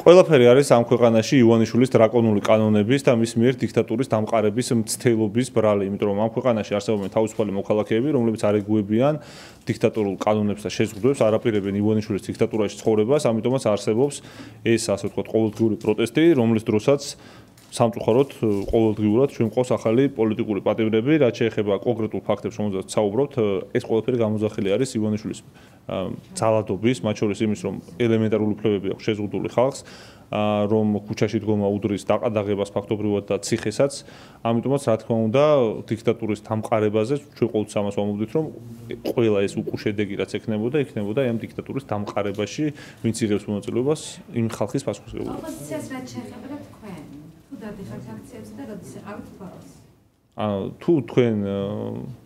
ყველაფერი არის ამ ქვეყანაში ივანიშვილის დრაკონული კანონების და მის მიერ დიქტატურის დამყარების მცდელობის ბრალი, იმიტომ რომ ამ ქვეყანაში არსებობენ თავისუფალი მოქალაქეები, რომლებიც არ ეგუებიან დიქტატურულ კანონებს და შეზღუდვებს, არ აპირებენ ივანიშვილის დიქტატურაში ცხოვრებას, ამიტომაც არსებობს ეს ასე ვთქვათ ყოველდღიური პროტესტი, რომლის დროსაც სამწუხაროდ ყოველდღიურად ჩვენ ყავს ახალი პოლიტიკური პატიმრები, რაც შეეხება კონკრეტულ ფაქტებს, რომელზეც საუბრობთ, ეს ყველაფერი გამოძახილი არის ივანიშვილის ძალადობის, მათ შორის იმის, რომ ელემენტარული უფლებები აქვს შეზღუდული ხალხს, რომ ქუჩაში დგომა უდრის დაყადაღებას ფაქტობრივად და ციხესაც, ამიტომაც რა თქმა უნდა, დიქტატურის დამყარებაზე ჩვენ ყოველთვის ამას ვამბობთ, რომ ყველა ეს უკუშედეგი რაც იქნებოდა ამ დიქტატურის დამყარებაში, ვინც იღებს მონაწილეობას იმ ხალხის პასუხისმგებლობას. ოპოზიციას რაც შეეხება თქვენ დადიხართ აქციებზე და როდის იყავით ბოლოს? თუ თქვენ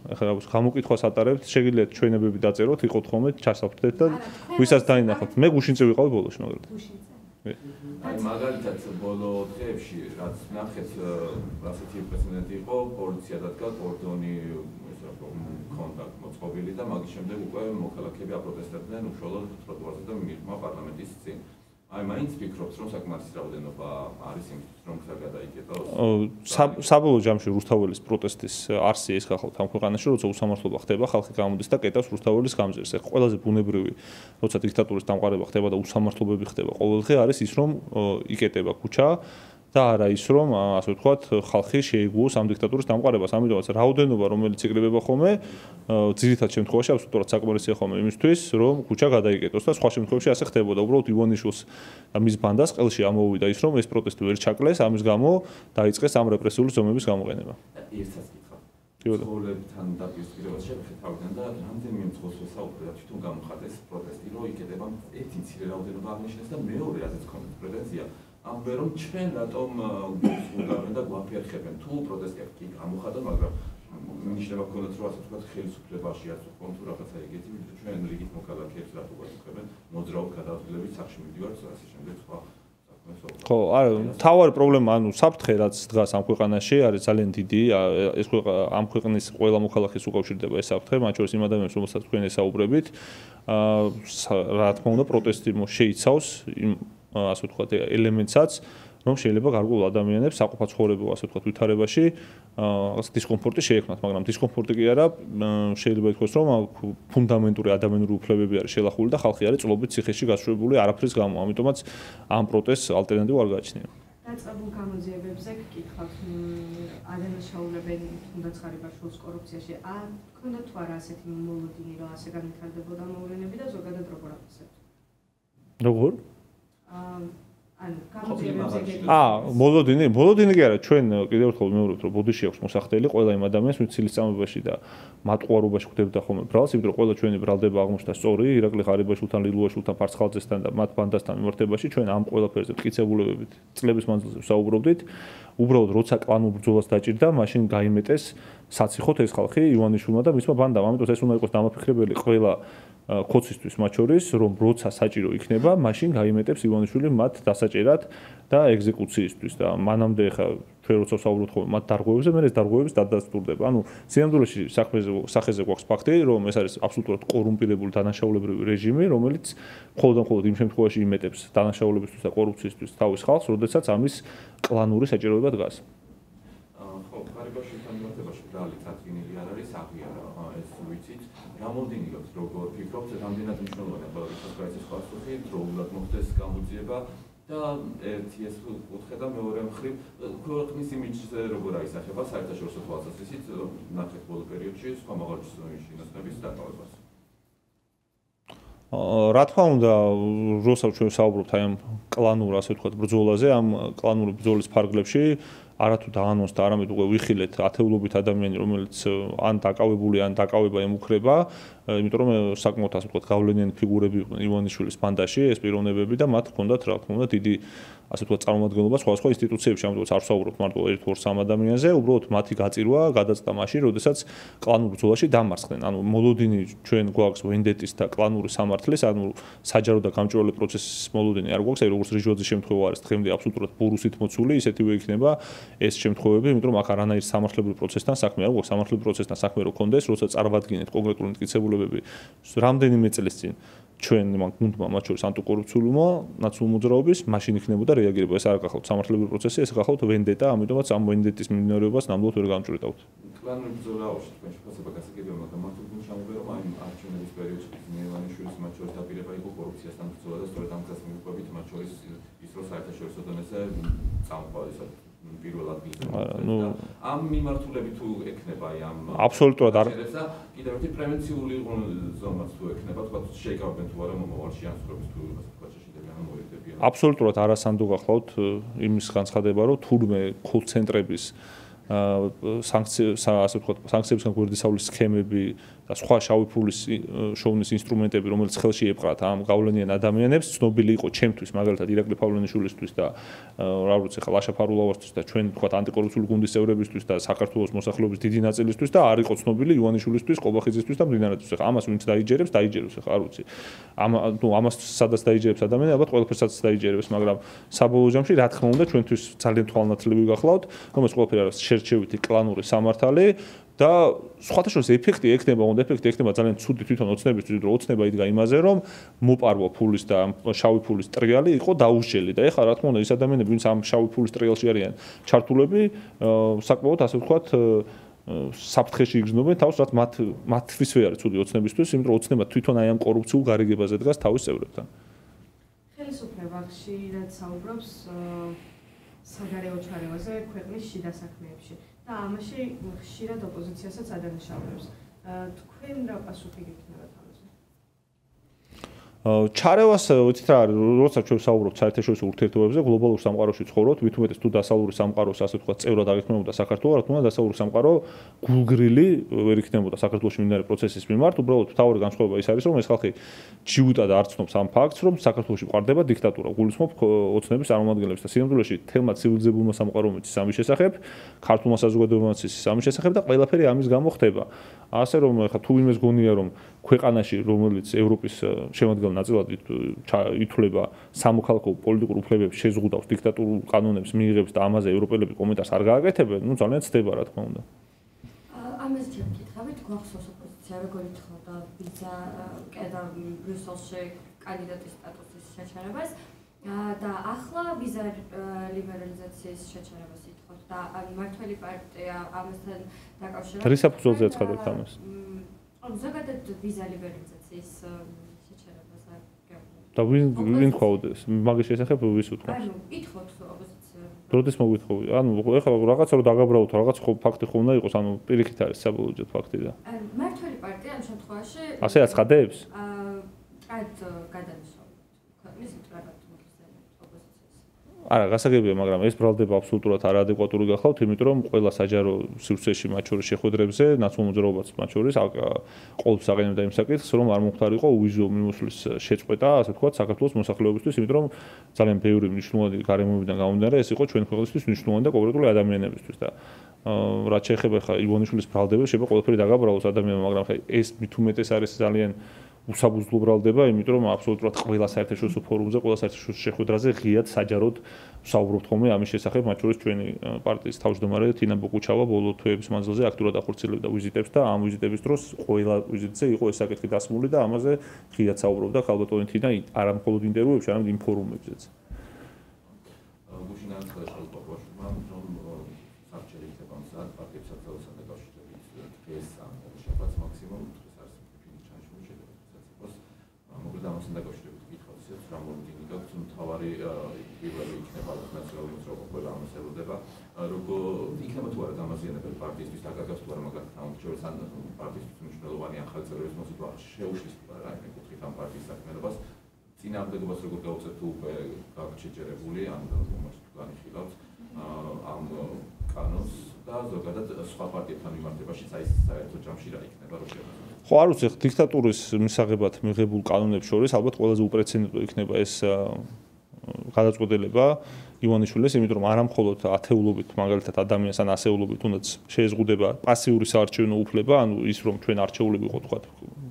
ახლა გამოკითხვას ატარებთ, შეგიძლიათ ჩვენებები დაწეროთ, იყოთ ხოლმე, ჩასაფრთხეთ და ვისაც დაინახოთ. მე გუშინწე ვიყავი ბოლოში მაგალითად. აი მაგალითად ბოლო დღეებში რაც ნახეთ, ასეთი პრეცედენტი იყო, პოლიცია დადგა კორდონი ქონდა მოწყობილი და მაგის შემდეგ უკვე მოქალაქეები აპროტესტებდნენ უშუალოდ ტროტუარზე და მიღმა პარლამენტის წინ. აი მაინც ფიქრობთ, რომ საკმარისი რაოდენობა არის იმისთვის, რომ გზა გადაიკეტოს? საბოლოო ჯამში რუსთაველის პროტესტის არსი ეს ხალხი ამ ქვეყანაში, როცა უსამართლობა ხდება, ხალხი გამოდის და კეტავს რუსთაველის გამზირს. ეხლა ყველაზე ბუნებრივი, როცა დიქტატურის დამყარება ხდება და უსამართლობები ხდება ყოველდღე, არის ის, რომ იკეტება ქუჩა და არა ის, რომ ასე ვთქვათ, ხალხი შეეგუოს ამ დიქტატურის დამყარებას. ამიტომაც რაოდენობა, რომელიც იკრიბება ხოლმე, ძირითად შემთხვევაში აბსოლუტურად საკმარისია ხოლმე იმისთვის, რომ ქუჩა გადაიკეტოს და სხვა შემთხვევაში ასე ხდებოდა. უბრალოდ ივანიშვილს და მის ბანდას ყელში ამოვიდა ის, რომ ეს პროტესტი ვერ ჩაკლეს, ამის გამო დაიწყეს ამ რეპრესიული ზომების გამოყენება. ერთსაც გითხრა. ცხოვრებთან დაპირისპირებას შევეხეთ თავიდან და რამდენიმე მძღოლს ვესაუბრეთ, თვითონ გამოხატეს პროტესტი, რომ იკეტება ერთი მცირე რაოდენობა აღნიშნეს და მეორე ასეც ქონდათ პრეტენზია. ამბე რომ ჩვენ რატომ გვგავენ და გვაფერხებენ თუ პროტესტი აქ კი გამოხატა, მაგრამ ნიშნება გქონდათ რომ ასე ვთქვათ ხელისუფლებაში არც უფრო თუ რაღაცა ეგეთი, ვიდრე ჩვენ რიგით მოქალაქეებს რატო გვაქვს მოძრაობ გადაადგილებით სახში მიდივართ ასე შემდეგ სხვა საქმეს. ხო, არა, თავარი პრობლემა, ანუ საფრთხე რაც დგას ამ ქვეყანაში არის ძალიან დიდი, ეს ამ ქვეყნის ყველა მოქალაქეს უკავშირდება ეს საფრთხე, მათ შორის იმ ადამიანებს, რომელსაც თქვენ ესაუბრებით, რა თქმა უნდა პროტესტი შეიცავს ასე ვთქვათ ელემენტსაც, რომ შეიძლება გარკვეულ ადამიანებს საყოფაცხოვრებო ასე ვთქვათ ვითარებაში რაღაც დისკომფორტი შეექმნათ, მაგრამ დისკომფორტი კი არა, შეიძლება ითქვას, რომ ფუნდამენტური ადამიანური უფლებები არის შელახული და ხალხი არის წლობით ციხეში გაშვებული არაფრის გამო, ამიტომაც ამ პროტესტს ალტერნატივა არ გააჩნია. დაწყებულ გამოძიებებზე გკითხავთ, ადანაშაულებენ თუნდაც ხარიბაშვილს კორუფციაში. გქონდა თუ არა ასეთი მოლოდინი, რომ ასე განვითარდებოდა მოვლენები და ზოგადად როგორ აფასებთ? როგორ? მოლოდინი კი არა, ჩვენ კიდევ ერთხელ ვიმეორებთ, რომ ბოდიში აქვს მოსახდელი ყველა იმ ადამიანს, ვინც ცილისწამებაში და მატყუარობაში ხვდებდა ხოლმე ბრალს, იმიტომ რომ ყველა ჩვენი ბრალდება აღმოჩნდა სწორი, ირაკლი ღარიბაშვილთან, ლილუაშვილთან, ფარცხალძესთან და მათ ბანდასთან მიმართებაში, ჩვენ ამ ყველაფერზე მტკიცებულებებით წლების მანძილზე ვსაუბრობდით. უბრალოდ როცა კლანურ ბრძოლას დაჭირდა, მაშინ გაიმეტეს საციხოთ ეს ხალხი ივანიშვილმა და მისმა ბანდამ. ამიტომ ეს უნდა იყოს დამაფიქრებელი ყველა ხოცისთვის მათ შორის, რომ როცა საჭირო იქნება, მაშინ გაიმეტებს ივანიშვილი მათ დასაჭერად და ეგზეკუციისთვის და მანამდე ხა ჩვენ როცა ვსაუბრობთ ხოლმე მათ დარღვევებზე, მე ეს დარღვევების დადასტურდება. ანუ სინამდვილეში სახეზე გვაქვს ფაქტი, რომ ეს არის აბსოლუტურად კორუმპირებული დანაშაულებრივი რეჟიმი, რომელიც მხოლოდ იმ შემთხვევაში იმეტებს დანაშაულებისთვის და კორუფციისთვის თავის ხალხს, როდესაც ამის კლანური საჭიროება დგას. ხო, ხარიბაშვილთან მიმართებაში ბრალი წარდგენილი არ არის, აღიარა ეს ვიცით. გამოდინილოთ როგორ ფიქრობთ, რამდენად მნიშვნელოვანია ყველაფერს გაიცეს ხალხი, დროულად მოხდეს გამოძიება და ერთი ეს კუთხე და მეორე მხრივ ქვეყნის იმიჯზე როგორ აისახება საერთაშორისო თვალსაზრისით ნახეთ ბოლო პერიოდში სხვა მაღალჩინო შინაარსების დაკავებას. რა თქმა უნდა, როცა ჩვენ ვსაუბრობთ აი ამ კლანურ ასე ვთქვათ ბრძოლაზე, ამ კლანური ბრძოლის ფარგლებში არათუ დაანონსდა, არამედ უკვე ვიხილეთ ათეულობით ადამიანი, რომელიც ან დაკავებული, ან დაკავება ემუქრება, იმიტომ რომ საკმაოდ ასე ვთქვათ გავლენიანი ფიგურები იყვნენ ივანიშვილის ბანდაში, ეს პიროვნებები და მათ ჰქონდათ რა თქმა უნდა დიდი ასე ვთქვათ წარმომადგენლობა სხვადასხვა ინსტიტუციებში, ამიტომაც არ ვსაუბრობთ მარტო 1-2-3 ადამიანზე, უბრალოდ მათი გაწირვა გადაწყდა მაშინ, როდესაც კლანურ ბრძოლაში დამარცხდნენ. ანუ მოლოდინი ჩვენ გვაქვს ვენდეტის და კლანური სამართლის, ანუ საჯარო და გამჭვირვალე პროცესის მოლოდინი არ გვაქვს, აი როგორც რიჟვაძის შემთხვევა არის დღემდე აბსოლუტურად ბურუსით მოცული, ისეთივე იქნება ეს შემთხვევები, იმიტომ რომ აქ არანაირ სამართლებრივ პროცესთან საქმე არ გვაქვს, სამართლებრივ პროცესთან საქმე რო კონდეს, როცა წარმოვადგინეთ კონკრეტული მტკიცებულებები რამდენიმე წლის წინ ჩვენ გუნდმა მათ შორის ანტიკორუფციულმა ნაციონალური მოძრაობის მაშინ იქნებოდა რეაგირება. ეს არ გახალთ სამართლებრივი პროცესი, ეს გახალთ ვენდეტა, ამიტომაც ამ ვენდეტის მიმდინარეობას ნამდვილად ვერ გამჭვირთავთ. კლანური ბრძოლაში თქვენ შეფასება გასაგებია, მაგრამ მართლაც ჩამოვიდა რომ აი არჩევნების პერიოდში მიერვანიშვილის მათ შორის დაპირება იყო კორუფციასთან ბრძოლა და სწორედ ამ გზას მიუყვებით მათ შორის ის რომ საერთაშორისო დონეზე წამოყვა ისე პირველ ადგილზე. ამ მიმართულებით თუ ექნება აი ამ აბსოლუტურად არ კიდევ ერთი პრევენციული ზომაც თუ ექნება, თქვა შეიკავებენ თუ არა მომავალში ანსურების თუ თქვა შეშიდებიან ან მოიგდებიან. აბსოლუტურად არასანდო გახლავთ იმის განცხადება, რომ თურმე კოლ-ცენტრების სანქციებისგან გვერდისავლის სქემები და სხვა შავი ფულის შოვნის ინსტრუმენტები, რომელიც ხელში ეპყრათ ამ გავლენიან ადამიანებს, ცნობილი იყო ჩემთვის, მაგალითად ირაკლი პავლენიშვილისთვის და რა ვიცი, ხა ლაშა ფარულავასთვის და ჩვენ თქვა ანტიკორუფციული გუნდის წევრებისთვის და საქართველოს მოსახლეობის დიდი ნაწილისთვის და არ იყო ცნობილი ივანიშვილისთვის, ყობახიძისთვის და მდინარეთის. ხა ამას ვინც დაიჯერებს, ხა არ ვიცი. ამას სადაც დაიჯერებს ადამიანი, ალბათ ყველაფერსაც დაიჯერებს, მაგრამ საბოლოო ჯამში რა თქმა უნდა ჩვენთვის ძალიან თვალნათლივი გახლავთ, რომ ეს ყველაფერი არის შერჩევითი კლანური სამართალი და სხვათა შორის ეფექტი ექნება ძალიან ცუდი თვითონ ოცნებისთვის, რომ ოცნება იდგა იმაზე, რომ მოპარვა ფულის და შავი ფულის ტრიალი იყო დაუსჯელი და ეხლა რა თქმა უნდა ის ადამიანები, ვინც ამ შავი ფულის ტრიალში არიან ჩართულები, საკმაოდ ასე ვთქვათ საფრთხეში იგრძნობენ თავს, რაც მათთვის არ არის ცუდი ოცნებისთვის, იმიტომ რომ ოცნება თვითონ აი ამ კორუფციულ გარიგებაზე დგას თავის წევრებთან. ხელისუფლება ხშირად საუბრობს საგარეო ჩარევაზე ქვეყნის შიდა საქმეებში და ამაში ხშირად ოპოზიციასაც ადანაშაულებს. თქვენ რა პასუხი გექნებათ ამაზე? ჩარევას ვიცით რა არის, როცა ჩვენ საუბრობთ საერთაშორისო ურთიერთობებზე, გლობალურ სამყაროში ცხოვრობთ, მით უმეტეს თუ დასავლური სამყაროს ასე ვთქვათ წევრად აღიქმებოდა საქართველო, რა თქმა უნდა დასავლური სამყარო გულგრილი ვერ იქნებოდა საქართველოში მიმდინარე პროცესის მიმართ, უბრალოდ თავი განსხვავება ის არის, რომ ეს ხალხი ჯიუტად არ ცნობს ამ ფაქტს, რომ საქართველოში ყარდება დიქტატურა, გულისხმობ ოცნების წარმომადგენლებს და სინამდვილეში თელმა ცივილიზებულმა სამყარომ იცის ამის შესახებ, ქართულმა საზოგადოებამ იცის ამის შესახებ და ყველაფერი ამის გამო ხდება. ასე რომ ხა თუ იმეს გონია რომ ქვეყანაში რომელიც ევროპის შემადგენელ ნაწილად ითვლება სამოქალაქო პოლიტიკურ უფლებებს შეზღუდავს დიქტატურულ კანონებს მიიღებს და ამაზე ევროპელები კომენტარს არ გააკეთებენ, ну ძალიან ცდება რა თქმა უნდა. ამას ჩემ კითხავით, გვახსოვს ოპოზიცია როგორ ითხოვდა ვიზა და ბრიუსელში კანდიდატის სტატუსის შეჩერებას და ახლა ვიზა ლიბერალიზაციის შეჩერებას ითხოვთ და მმართველი პარტია ამასთან დაკავშირებით რის საფუძველზე აცხადებთ ამას? ზოგადად ვიზა ლიბერალიზაციის შეჩერებას და ვინ თხოვდეს? მაგის შესახებ ვის უთქვამს? ანუ ითხოვთ ოპოზიცია. როდის მოგვითხოვი? ანუ ეხლა რაღაცა რომ დაგაბრალოთ, რაღაც ფაქტი ხო უნდა იყოს, ანუ პირიქით არის საბოლოოდ ფაქტი და. მმართველი პარტია ამ შემთხვევაში ასე აცხადებს? გადანიშნავთ. ქვეყნის მტრად არა, გასაგებია, მაგრამ ეს ბრალდება აბსოლუტურად არაადეკვატური გახლავთ, იმიტომ რომ ყველა საჯარო სივრცეში მათ შორის შეხვედრებზე, ნაციონალურ მოძრაობაც მათ შორის ყოველთვის აღიარებდა იმ საკითხს, რომ არ მომხდარიყო უვიზო მიმოსვლის შეწყვეტა, ასე ვთქვათ, საქართველოს მოსახლეობისთვის, იმიტომ რომ ძალიან ბევრი მნიშვნელოვანი გარემოებიდან გამომდინარე, ეს იყო ჩვენ ქვეყნისთვის მნიშვნელოვანი და კონკრეტული ადამიანებისთვის და რაც შეეხება ხა ივანიშვილის ბრალდებას, შეიძლება ყველაფერი დაგაბრალოს ადამიანმა, მაგრამ ხა ეს მით უმეტეს არის ძალიან უსაბუძვლო ბრალდება, იმიტომ რომ აბსოლუტურად ყველა საერთაშორისო ფორუმზე, ყველა საერთაშორისო შეხვედრაზე ღიად საჯაროდ ვსაუბრობთ ხოლმე ამის შესახებ, მათ შორის ჩვენი პარტიის თავმჯდომარე თინა ბოკუჩავა ბოლო თვეების მანძილზე აქტიურად ახორციელებდა ვიზიტებს და ამ ვიზიტების დროს ყველა ვიზიტზე იყო ეს საკითხი დასმული და ამაზე ღიად საუბრობდა ხალბატონი თინა არა მხოლოდ ინტერვიუებში, არამედ იმ ფორუმებზეც. გუშინ აცხადა შალბაყაშვილმა, რომ საბჭოთა კავშირთან პარტიებთან დაკავშირებით ეს შაბათს მაქსიმუმ ამასთან დაკავშირებით გითხავთ ისეთ რა მომდინარეობს თუ თავარი პირველი იქნება ნაციონალური მოძრაობა ყველა ამას ელოდება როგორ იქნება თუ არა დამაზიანებელი პარტიისთვის დაკარგავს თუ არა მაგრამ ამ შორის ან პარტიისთვის მნიშვნელოვანი ახალი წევრების მოსვლა შეუშლის რა იმ კუთხით ამ პარტიის საქმიანობას წინააღმდეგობას როგორ გავუწევთ თუ უკვე გაგჩეჯერებული ან მომავალში თუ განიხილავთ ამ კანონს და ზოგადად სხვა პარტიებთან მიმართებაში საერთო ჯამში რა იქნება რო შეგვიძლია ხო არ ვიცი დიქტატურის მისაღებად მიღებულ კანონებს შორის ალბათ ყველაზე უპრეცედენტო იქნება ეს გადაწყვეტილება ივანიშვილის, იმიტომ რომ არა მხოლოდ ათეულობით მაგალითად ადამიანს ან ასეულობით თუნდაც შეეზღუდება პასიური საარჩევნო უფლება, ანუ ის რომ ჩვენ არჩეულები ვიყოთ თქვა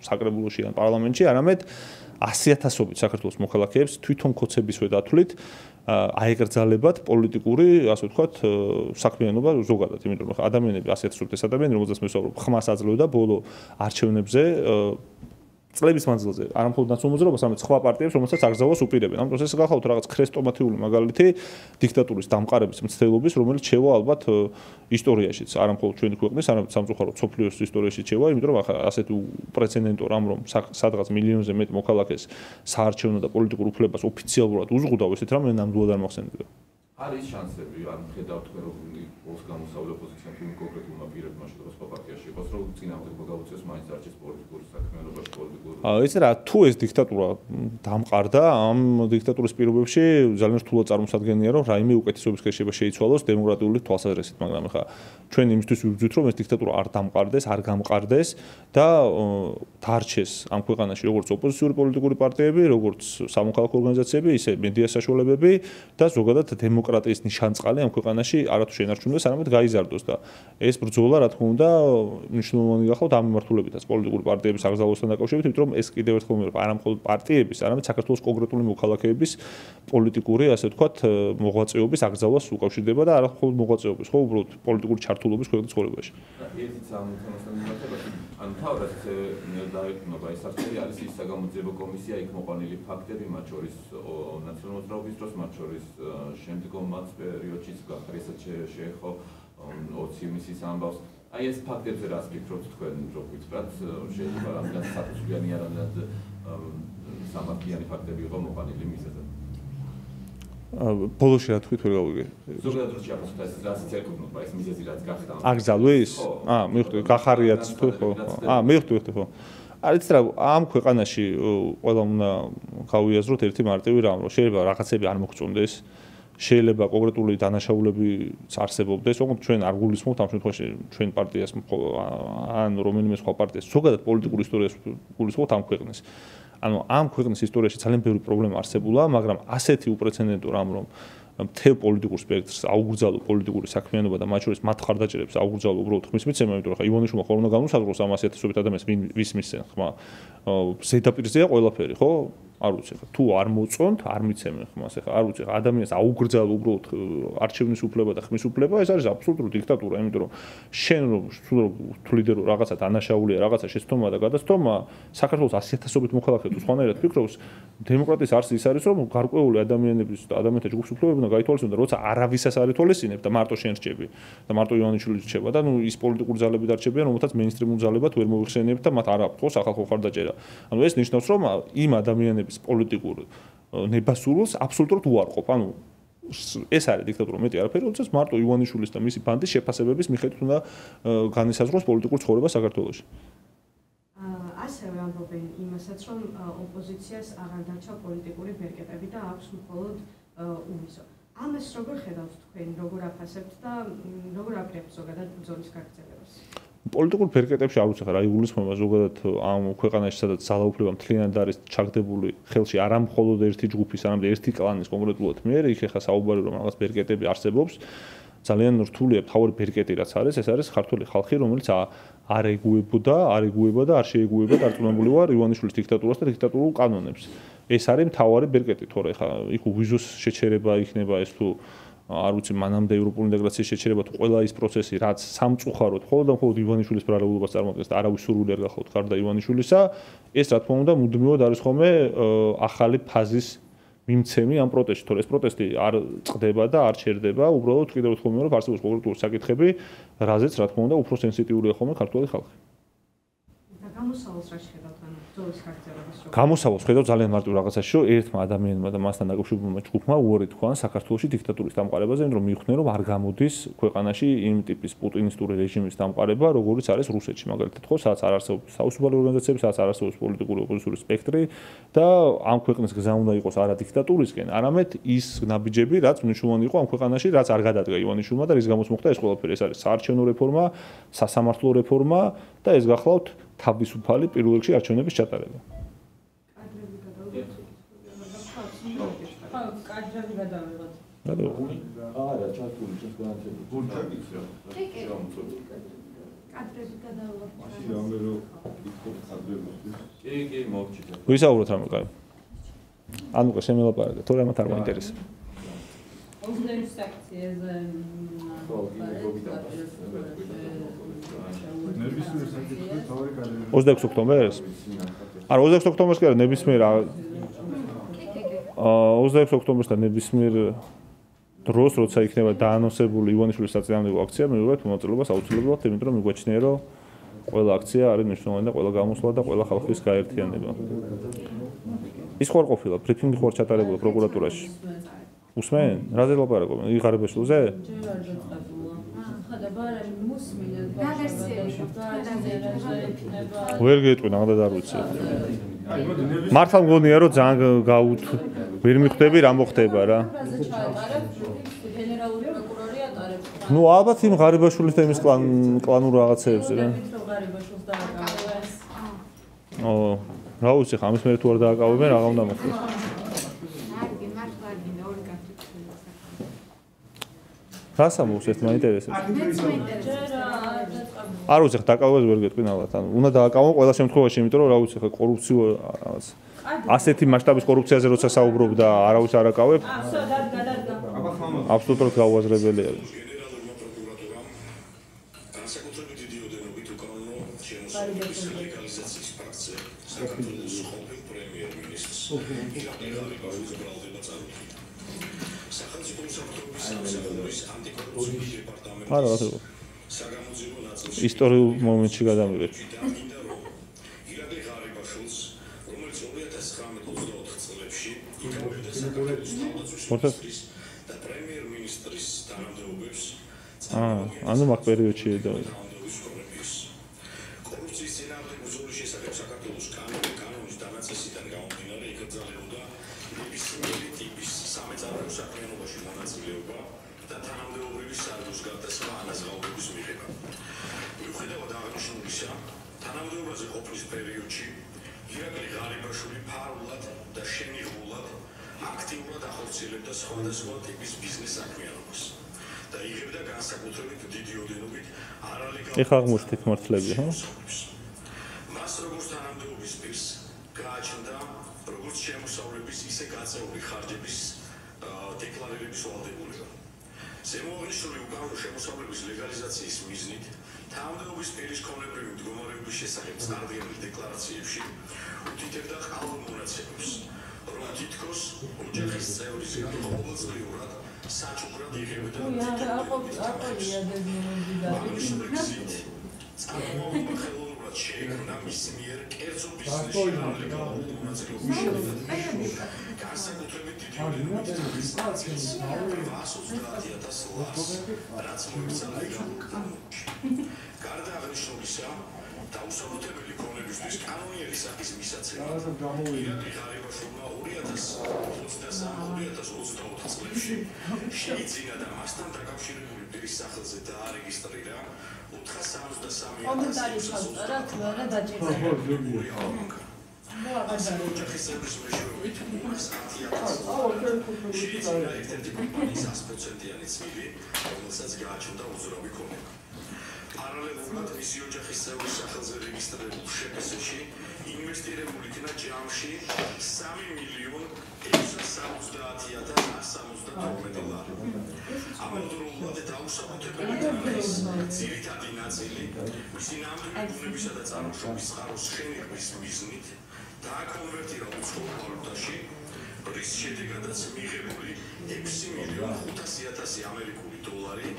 საკრებულოში ან პარლამენტში, არამედ 100,000-ობით საქართველოს მოქალაქეებს თვითონ ქოცებისვე დათვლით აეკრძალებათ პოლიტიკური, ასე ვთქვათ, საქმიანობა ზოგადად, იმიტომ რომ ადამიანები 100,000-ობით ეს ადამიანი, რომელზეც მე ვსაუბრობ, ხმას აძლევდა ბოლო არჩევნებზე წლების მანძილზე არა მხოლოდ ნაცნობ მოძრაობას, არამედ სხვა პარტიებს, რომელსაც აკრძალავს უპირებენ. ამიტომ ეს გახავთ რაღაც ქრესტომათიული მაგალითი დიქტატურის დამყარების მცდელობის, რომელიც შევა ალბათ ისტორიაშიც, არა მხოლოდ ჩვენი ქვეყნის, არამედ სამწუხაროდ სოფლიოს ისტორიაში შევა, იმიტომ რომ ახლა ასეთი უპრეცედენტო რამ რომ სადღაც მილიონზე მეტ მოქალაქეს საარჩევნო და პოლიტიკურ უფლებას ოფიციალურად უზღუდავ, ესეთ რამ ნამდვილად არ მახსენდება. არის შანსები, ან ხედავთ თქვენ რომ პოს გამოსავლე ოპოზიციამ თუ კონკრეტულმა პირებმა შეიძლება სხვა პარტიაში იყოს, რომ წინააღმდეგ მოგაუწიოს მაინც არჩევნების პოლიტიკური საქმიანობაში პოლიტიკური. ეს რა თუ ეს დიქტატურა დამყარდა, ამ დიქტატურის პირობებში ძალიან რთულად წარმოსადგენია, რომ რაიმე უკეთესობის ქვეშება შეიცვალოს დემოკრატიული თვალსაზრისით, მაგრამ ახლა ჩვენ იმისთვის ვიბრძვით, რომ ეს დიქტატურა არ დამყარდეს, არ გამყარდეს და დარჩეს ამ ქვეყანაში როგორც ოპოზიციური პოლიტიკური პარტიები, როგორც სამოქალაქო ორგანიზაციები, ისე მედია საშუალებები და ზოგადად დემოკრატიის ნიშანწყალი ამ ქვეყანაში არათუ შენარჩუნდეს, არამედ გაიზარდოს და ეს ბრძოლა, რა თქმა უნდა, მნიშვნელოვანი გახავთ ამ მიმართულებითაც პოლიტიკური პარტიების აკრძალვასთან დაკავშირებით, იმიტომ რომ ეს კიდევ ერთხელ მე არა მხოლოდ პარტიების, არამედ საქართველოს კონკრეტული მოქალაქეების პოლიტიკური, ასე ვთქვათ, მოღვაწეობის აკრძალვას უკავშირდება და არა მხოლოდ მოღვაწეობის, ხო, უბრალოდ პოლიტიკური ჩართულობის ქვეყნის ცხოვრებაში. ერთიც ამ თემასთან მიმართებაში, ან თავად დაეკნობა ეს არჩევანი არის ის საგამოძიებო კომისია, იქ მოყვანილი ფაქტები, მათ შორის ნაციონალური მოძრაობის დროს, მათ შორის შემდგომაც პერიოდშიც გახარისაც შეეხო 20 ივნისის ამბავს. აი ეს ფაქტებზე რას ფიქრობთ თქვენ, რომ ვიწრათ, შეიძლება რამდენად საფუძვლიანი არამედ სამართლიანი ფაქტები იყო მოყვანილი მისაზე? ბოლოში რა თქვით, ვერ გავიგე. ზოგადად რო შეაფასოთ ეს რასიც ეკუთვნოდა, ეს მიზეზი რაც გახდა. აკრძალვის? მივხვდი, გახარიაც თუ ხო? მივხვდი, ხო. არც რა ამ ქვეყანაში ყველა უნდა გავიაზროთ ერთი მარტივი რამ, რომ შეიძლება რაღაცები არ მოგწონდეს, შეიძლება კონკრეტული დანაშაულებიც არსებობდეს, თუმცა ჩვენ არ გულისხმობთ ამ შემთხვევაში ჩვენ პარტიას ან რომელიმე სხვა პარტიას, ზოგადად პოლიტიკურ ისტორიას გულისხმობთ ამ ქვეყნის. ანუ ამ ქვეყნის ისტორიაში ძალიან ბევრი პრობლემა არსებულა, მაგრამ ასეთი უპრეცედენტო რამ რომ მთელ პოლიტიკურ სპექტრს აუგრძალო პოლიტიკური საქმიანობა და მათ შორის მათ ხარდაჭერებს აუგრძალო უბრალოდ ხმის მიცემა, იმიტომ რომ ხა ივანიშვილმა ხოლმე უნდა განუსაზღვროს ამ 100,000 ადამიანს ვის მისცენ ხმა. ზედაპირზეა ყველაფერი, ხო? არ ვიცი ხა თუ არ მოწონთ, არ მიცემენ ხმას, ხა არ ვიცი ხა ადამიანს აუგრძალო უბრალოდ არჩევნის უფლება და ხმის უფლება, ეს არის აბსოლუტური დიქტატურა, იმიტომ რომ შენ რომ თვლიდე რომ რაღაცა დანაშაულია, რაღაცა შეცდომა და გადაცდომა, საქართველოს 100,000-ობით მოქალაქე თუ სხვანაირად ფიქრობს, დემოკრატიის არსი ის არის, რომ გარკვეული ადამიანების და ადამიანთა ჯგუფის უფლებები უნდა გაითვალისწინოს და როცა არავისას არ ითვალისწინებ და მარტო შენ რჩები და მარტო ივანიშვილი რჩება და ნუ ის პოლიტიკური ძალები დარჩებიან, რომელთაც მეინსტრიმულ ძალებად ვერ მოიხსენიებთ და მათ არ აქვს ხო სახალხო ხარდაჭერა. ანუ ეს ნიშნავს, რომ იმ ადამიანების პოლიტიკურ ნებასურველს აბსოლუტურად უარყოფ. ანუ ეს არის დიქტატურა, მეტი არაფერი, როდესაც მარტო ივანიშვილის და მისი ბანდის შეფასებების მიხედვით უნდა განისაზღვროს პოლიტიკურ ცხოვრება საქართველოში. ასევე ამბობენ იმასაც, რომ ოპოზიციას აღარ დარჩა პოლიტიკური ბერკეტები და აქვს მხოლოდ უვისო. ამას როგორ ხედავთ თქვენ, როგორ აფასებთ და როგორ აკრებთ ზოგადად ბრძოლის გაგრძელებას? პოლიტიკურ ბერკეტებში არ ვიცი რა იგულისხმება ზოგადად ამ ქვეყანაში, სადაც ძალაუფლება მთლიანად არის ჩაგდებული ხელში არა მხოლოდ ერთი ჯგუფის, არამედ ერთი კლანის კონკრეტულად მიერ, იქ ხა საუბარი რომ რაღაც ბერკეტები არსებობს. ძალიან რთულია თავი ბერკეტი რაც არის, ეს არის ქართული ხალხი, რომელიც არ ეგუება და არ შეეგუება დარწმუნებული ვარ ივანიშვილის დიქტატურას და დიქტატურულ კანონებს. ეს არის მთავარი ბერკეტი, თორე ხა იქ ვიზოს შეჩერება იქნება ეს თუ არ ვიცი მანამდე ევროპული ინტეგრაციის შეჩერება თუ ყველა ის პროცესი რაც სამწუხაროდ მხოლოდ ივანიშვილის ბრალებლობას წარმოადგენს და არავის სურვილი არ გახავთ გარდა ივანიშვილისა, ეს რა თქმა უნდა მუდმივად არის ხოლმე ახალი ფაზის მიმცემი ამ პროტესტში, თორე ეს პროტესტი არ წყდება და არ ჩერდება, უბრალოდ კიდევ ერთხელ ვიმეორებ არსებობს კონკრეტული საკითხები, რაზეც რა თქმა უნდა უფრო სენსიტიურია ხოლმე ქართული ხალხი. და გამოსავალს რა შეხედავთ ანუ ბრძოლის გაგრძელებას? გამოსავალს ხედავ ძალიან მარტივ რაღაცაში, რომ ერთმა ადამიანმა და მასთან დაკავშირებულმა ჯგუფმა უარი თქვა საქართველოში დიქტატურის დამყარებაზე, იმიტომ რომ მიხვდნენ რომ არ გამოდის ქვეყანაში იმ ტიპის პუტინისტური რეჟიმის დამყარება, როგორიც არის რუსეთში, მაგალითად, ხო, სადაც არ არსებობს საავადმყოფო ორგანიზაციები, სადაც არ არსებობს პოლიტიკური ოპოზიციური სპექტრი და ამ ქვეყნის გზა უნდა იყოს არა დიქტატურისკენ, არამედ ის ნაბიჯები, რაც მნიშვნელოვანი იყო ამ ქვეყანაში, რაც არ გადადგა ივანიშვილმა და რის გამოც მოხდა ეს ყველაფერი, ეს არის საარჩევნო რეფორმა, სასამართლო რეფორმა და ეს გახლავთ თავისუფალი პირველ რიგში არჩევნების ჩატარება. კადრები გადავიღოთ. არა, ჩართული ჩვენს განათლებით. გულჩაკიც რა. კადრები გადავიღოთ. მაშინ რამე რო იქოთ კადრებისთვის. კი, მოვჭით. ვისაუბროთ რამე კაი. ანუ შემელაპარაკე, თორე ამათ არ მაინტერესებს. 22 სექციაზე ნერვისური საკითხი თავი კადრები. 26 ოქტომბერს? არა 26 ოქტომბერს კი არა ნებისმიერ 26 ოქტომბერსთან ნებისმიერ დროს როცა იქნება დაანონსებული ივანიშვილის საწინააღმდეგო აქცია მივიღებთ მონაწილეობას აუცილებლად იმიტომ რომ მიგვაჩნია რომ ყველა აქცია არის მნიშვნელოვანი და ყველა გამოსვლა და ყველა ხალხის გაერთიანება ის ხوار ყოფილა ბრიფინგი ხوار ჩატარებულა პროკურატურაში უსმენ რაზე ლაპარაკობენ იღარებაშვილზე ვერ გეტყვი ნახდა არ ვიცი მართლა მგონია რომ ძალიან გაუთ ვერ მიხვდები რა მოხდება რა გენერალური პროკურორი ატარებს ნუ ალბათ იმ ღარიბაშვილის და იმის კლანურ რაღაცეებს რა ღარიბაშვილს დააკავეს რა ვიცი ხა ამის მერე თუ არ დააკავებენ რა უნდა მოხდეს რას ამბობს ეს მაინტერესებს არ ვიცი ხა დაკავებას ვერ გეტყვი ნალათ ანუ უნდა დააკავო ყველა შემთხვევაში იმიტომ რომ რა ვიცი ხა კორუფციო რაღაც ასეთი მასშტაბის კორუფციაზე როცა საუბრობ და არავის არ აკავებ აბსოლუტურად გაუაზრებელია განსაკუთრებით დიდი ოდენობით უკანონო შემოსავლების ლეგალიზაციის ფაქტზე საქართველოს ყოფილ პრემიერ-მინისტრს ღარიბაშვილს ბრალდება წარუდგინა. სახელმწიფო უსაფრთხოების სამსახურის ანტიკორუფციული დეპარტამენტის საგამოძიებო ნაწილში ისტორიულ მომენტში გადამივედი. ირაკლი ღარიბაშვილს, რომელიც 2019-24 წლებში იკავებდა საქართველოს თავდაცვის და პრემიერ-მინისტრის თანამდებობებს ანუ მაგ პერიოდში ედავდა. კორუფციის წინააღმდეგ ბრძოლის შესახებ საქართველოს კანონის დამარცხებიდან გამომდინარე იკრძალებოდა ნებისმიერი ტიპის სამეწარმეო საქმიანობაში მონაწილეობა და თანამდებობების სარგოს გადასვა ანაზღაურების მიღება. მიუხედავად აღნიშნულისა, თანამდებობაზე ყოფნის პერიოდში ირაკლი ღარიბაშვილი ფარულად და შენიღულად აქტიურად ახორციელებდა სხვადასხვა ტიპის ბიზნეს საქმიანობას. და იღებდა განსაკუთრებით დიდი ოდენობით არალეგალურ ეხლა აღმოჩნდით მართლები, ხო? მას როგორც თანამდებობის პირს გააჩნდა როგორც შემოსავლების, ისე გაწეული ხარჯების დეკლარირების ვალდებულება. ზემოაღნიშნული უკანონო შემოსავლების ლეგალიზაციის მიზნით თანამდებობის პირის ქონებრივი მდგომარეობის შესახებ წარდგენილ დეკლარაციებში უთითებდა ყალბ მონაცემებს, რომ თითქოს ოჯახის წევრისგან ყოველწლიურად საჩუქრად იღებდა წარმოუდგენლად ხელოვნურად შეიქმნა მის მიერ კერძო ბიზნესში არალეგალურ მონაწილეობის შედეგად. განსაკუთრებით დიდი ოდენობით დაგესტაციას 130,000 ლარს, რაც მოიქცა ლეგალურ კანონში. გარდა აღნიშნულისა, დაუსაბუთებელი ქონებისთვის კანონიერი სახის მისაცემა ირაკლი ღარიბაშვილმა 2023-2024 წლებში შეიძინა და მასთან დაკავშირებული პირის სახელზე დაარეგისტრირა 463 კომენტარი ხალხარა თვარა დაჭირდება ოჯახის წევრის მეშვეობით 110,000 შეიძინა ერთ-ერთი კომპანიის 100%-იანი წილი, რომელსაც გააჩნდა უძრავი ქონება. პარალელურად მისი ოჯახის წევრის სახელზე რეგისტრირებულ შეფასებაში ინვესტირებული იქნა ჯამში 3,670,172 ლარი. ამავდროულად დაუსაბუთებელი ტარიფის ძირითადი ნაწილი მისი ნამდვილი ბუნებისა და წარმოშობის წყაროს შენიღების მიზნით დააკონვერტირა უცხოურ ვალუტაში, რის შედეგადაც მიღებული 6,500,000 ამერიკული დოლარი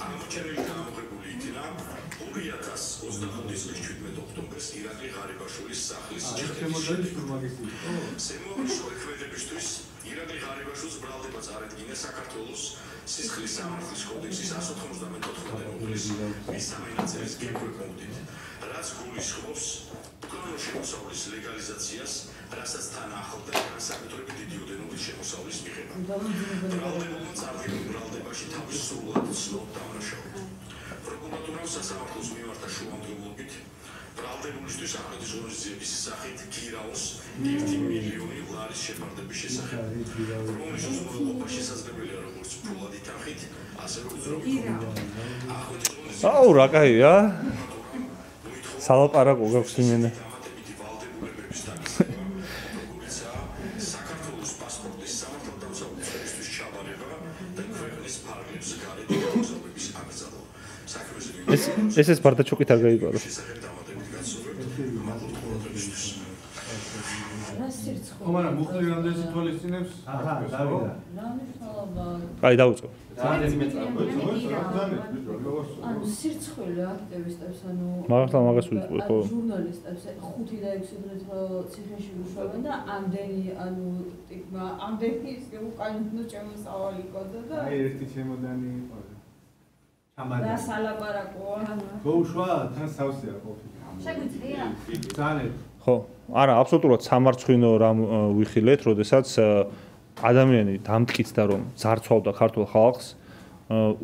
აღმოჩენილი და ამოღებული იქნა 2025 წლის 17 ოქტომბერს ირაკლი ღარიბაშვილის სახლის ჩხერების შედეგად. ზემოაღნიშნული ქმედებისთვის ირაკლი ღარიბაშვილს ბრალდება წარედგინა საქართველოს სისხლის სამართლის კოდექსის 194 მუხლის მესამე ნაწილის გეგმებით, რაც გულისხმობს უკანონო შემოსავლის ლეგალიზაციას, რასაც თან ახლდა განსაკუთრებით დიდი ოდენობის შემოსავლის მიღება. ბრალდებულმა წარდგენილ ბრალდებაში თავის სრულად ცნოდ დამნაშავდა. პროკურატურამ სასამართლოს მიმართა შუამდგომლობით ბრალდებულისთვის აღქმეთის ღონისძიების სახით გირაოს 1 მილიონი ლარის შეფარდების შესახებ, რომლის უზრუნველყოფა შესაძლებელია როგორც ფულადი თანხით, ასევე უძრავი ქონებით. აუ რა კაია სალაპარაკო გაქვს იმენა დამატებითი ვალდებულებების დაგისება, როგორიცაა საქართველოს პასპორტის სამართალდამცავებისთვის ჩაბარება და ქვეყნის ფარგლებს გარეთ გამოსავების აკრძალვა. ეს ბარდაჩოკით არ გაიყარო. შესახებ დამატებით გაცნობებთ მაღალ ყურადღებისთვის. სიტყვა. მაგრამ მუხლი რამდენი სიტყვალისწინებს? რა მნიშვნელობა? აი დავიწყო. ანუ სირცხვილი აქტივისტებს, ანუ მართლა მაგას ვიწყო, ხო? ჟურნალისტებს 5 და 6 დღით რო ციხეში უშვებენ და ამდენი ის უკანონო შემოსავალი ყოდა და აი ერთი ჩემოდანი იყო. რა სალაპარაკოა? გოუშვა თან სავსეა ყოფილი. შეგვიძლია? ძალიან. ხო, არა, აბსოლუტურად სამარცხვინო რამ ვიხილეთ, როდესაც ადამიანი დამტკიცდა რომ ძარცვავდა ქართულ ხალხს,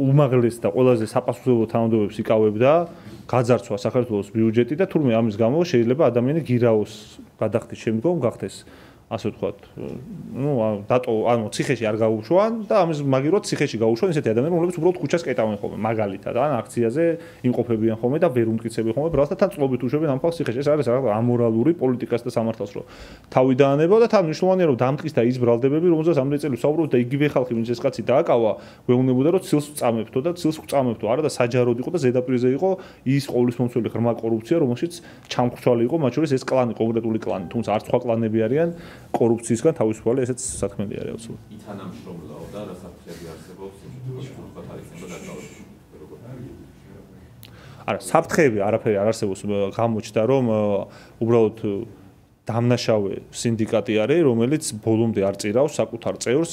უმაღლეს და ყველაზე საპასუხებლო თანამდებობებს იკავებდა, გაძარცვა საქართველოს ბიუჯეტი და თურმე ამის გამო შეიძლება ადამიანი გირაოს გადახდის შემდგომ გახდეს ასე ვთქვათ, ანუ ციხეში არ გაუშვან და ამის მაგიროთ ციხეში გაუშვან ისეთი ადამიანები, რომლებიც უბრალოდ ქუჩას კეტავენ ხოლმე, მაგალითად, ან აქციაზე იმყოფებიან ხოლმე და ვერ უმტკიცებენ ხოლმე, ბრალს და თან წლობით უშვებენ ამ ხალხს ციხეში. ეს არის რაღაც ამორალური პოლიტიკას და სამართალს რო თავი დაანება და თან მნიშვნელოვანია რომ დამტკიცდა ის ბრალდებები, რომელზეც ამდენი წელი ვსაუბრობთ და იგივე ხალხი, ვინც ეს კაცი დააკავა, გვეუბნებოდა რომ ცილს ვწამებთო და ცილს ვწამებთო, არა და საჯაროდ იყო და ზედაპირზე იყო ის ყოვლისმომცველი ღრმა კორუფცია, რომელშიც ჩამხრჩვალი იყო მათ შორის ეს კლანი, კონკრეტული კლანი, თუმცა არც სხვა კლანები არიან. კორუფციისგან თავისუფალი ესეც საქმეა რეალურად. ითანამშრომლაო და რა საფრთხეები არსებობს იმის თქვათ არის და დაკავებული. არა, საფრთხეები არაფერი არ არსებობს, გამოჩნდა რომ უბრალოდ დამნაშავე სინდიკატი არის, რომელიც ბოლომდე არ წირავს საკუთარ წევრს.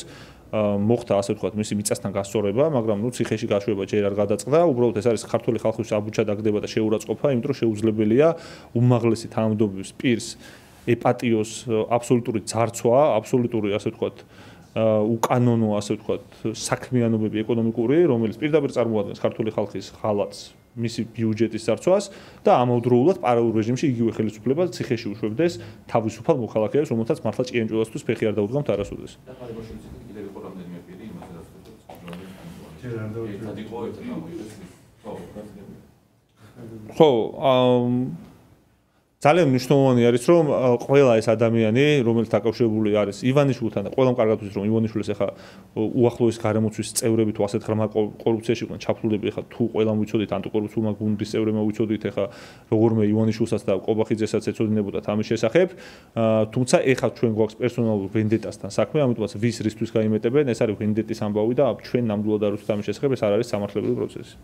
მოხდა ასე ვთქვათ, მისი მიწასთან გასწორება, მაგრამ ციხეში გაშვება ჯერ არ გადაწყდა, უბრალოდ ეს არის ქართული ხალხის აბუჩა დაგდება და შეურაცხყოფა, იმიტომ რომ შეუძლებელია უმაღლესი თანამდებობის პირს ეპატიოს აბსოლუტური ძარცვა, აბსოლუტური ასე ვთქვათ, უკანონო ასე ვთქვათ, საქმიანობები ეკონომიკური, რომელიც პირდაპირ წარმოადგენს ქართული ხალხის ხალხს, მისი ბიუჯეტის ძარცვას და ამავდროულად პარალელურ რეჟიმში იგივე ხელისუფლება ციხეში უშვებდეს თავისუფალ მოქალაქეებს, რომელთაც მართლა ჭიანჭველასთვის ფეხი არ დაუდგამთ არასოდეს. და ხარიბაშვილის კიდევ იყო რამდენიმე პირი, იმას რაც ჯერ არ დავუშვებ. ერთად იყო, ერთად გამოიღეს. ხო, ძალიან მნიშვნელოვანი არის რომ ყველა ეს ადამიანი, რომელიც დაკავშირებული არის ივანიშვილთან და ყველამ კარგად ვიცით რომ ივანიშვილის ახლა უახლოეს გარემოცვის წევრები თუ ასეთ ღრმა კორუფციაში იყვნენ ჩაფლულები, ახლა თუ ყველამ ვიცოდით ანტიკორუფციულმა გუნდის წევრებმა ვიცოდით ახლა როგორმე ივანიშვილსაც და ყობახიძესაც ეცოდინებოდათ ამის შესახებ, თუმცა ახლა ჩვენ გვაქვს პერსონალურ ვენდეტასთან საქმე, ამიტომაც ვის რისთვის გაიმეტებენ, ეს არის ვენდეტის ამბავი და ჩვენ ნამდვილად არ ვიცით ამის შესახებ, ეს არ არის სამართლებრივი პროცესი.